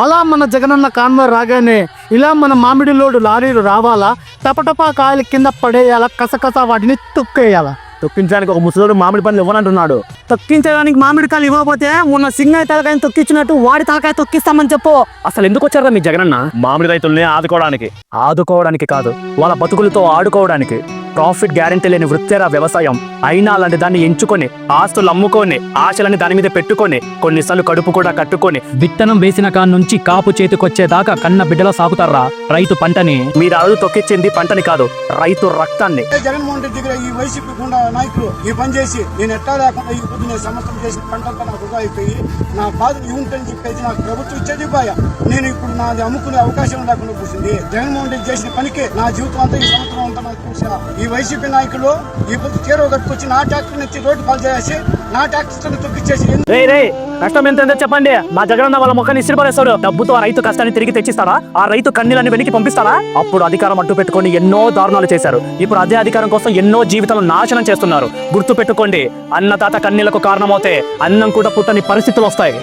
అలా మన జగనన్న కాన్వాయ్ రాగానే ఇలా మన మామిడి లోడు లారీలు రావాలా, టపటపా కాయలు కింద పడేయాలా, కసకస వాటిని తొక్కేయాలా. తొక్కించడానికి ఒక ముసలోడు మామిడి పండ్లు ఇవ్వనంటున్నాడు. తొక్కించడానికి మామిడికాయలు ఇవ్వకపోతే ఉన్న సింగయ్య తలకాయని తొక్కించినట్టు వాడి తలకాయ తొక్కిస్తామని చెప్పు. అసలు ఎందుకు వచ్చారా మీ జగనన్న? మామిడి రైతుల్ని ఆదుకోవడానికి. ఆదుకోవడానికి కాదు, వాళ్ళ బతుకులతో ఆడుకోవడానికి. ప్రాఫిట్ గ్యారెంటీ లేని వృత్తేరా వ్యవసాయం. అయినా అలాంటి దాన్ని ఎంచుకొని ఆస్తులు అమ్ముకొని ఆశలని దాని మీద పెట్టుకొని కొన్నిసార్లు కడుపు కూడా కట్టుకొని విత్తనం వేసిన కాడ నుంచి కాపు చేతికొచ్చేదాకా కన్న బిడ్డలో సాగుతారా రైతు పంటని. మీరు అడుగు తొక్కిచ్చింది పంటని కాదు, రైతు రక్తాన్ని. జగన్మోహన్ రెడ్డి దగ్గర ఈ వైసీపీ గుండా నాయకులు ఈ పని చేసి నేను ఎట్టా లేకుండా ఈ పొద్దు నేను సంవత్సరం చేసిన పంటంతా నాకు వృధా అయిపోయి నా బాధలు ఇవుంటని చెప్పేసి నాకు ప్రభుత్వం ఇచ్చేది పోయా. నేను ఇప్పుడు నాది అమ్ముకునే అవకాశం లేకుండా కూర్చుంది. జగన్మోహన్ రెడ్డి చేసిన పనికి నా జీవితం అంతా ఈ సంవత్సరం అంతా నాకు చూసా. ఈ వైసీపీ నాయకులు ఈ పొద్దు తీరవ కట్టుకొచ్చి నా ట్రాక్టర్ నుంచి రోడ్డు పాలు చేసి నా ట్రాక్టర్ తొక్కిచ్చేసి కష్టం ఎంత చెప్పండి. మా జగనన్న వాళ్ళ ముఖాన్ని ఇసిరిపడేస్తాడు. డబ్బుతో ఆ రైతు కష్టాన్ని తిరిగి తెచ్చిస్తారా? ఆ రైతు కన్నీళ్ళని వెనక్కి పంపిస్తారా? అప్పుడు అధికారం అడ్డు పెట్టుకొని ఎన్నో దారుణాలు చేశారు. ఇప్పుడు అదే అధికారం కోసం ఎన్నో జీవితాలను నాశనం చేస్తున్నారు. గుర్తు పెట్టుకోండి, అన్నదాత కన్నీళ్లకు కారణమవుతే అన్నం కూడా పుట్టని పరిస్థితులు వస్తాయి.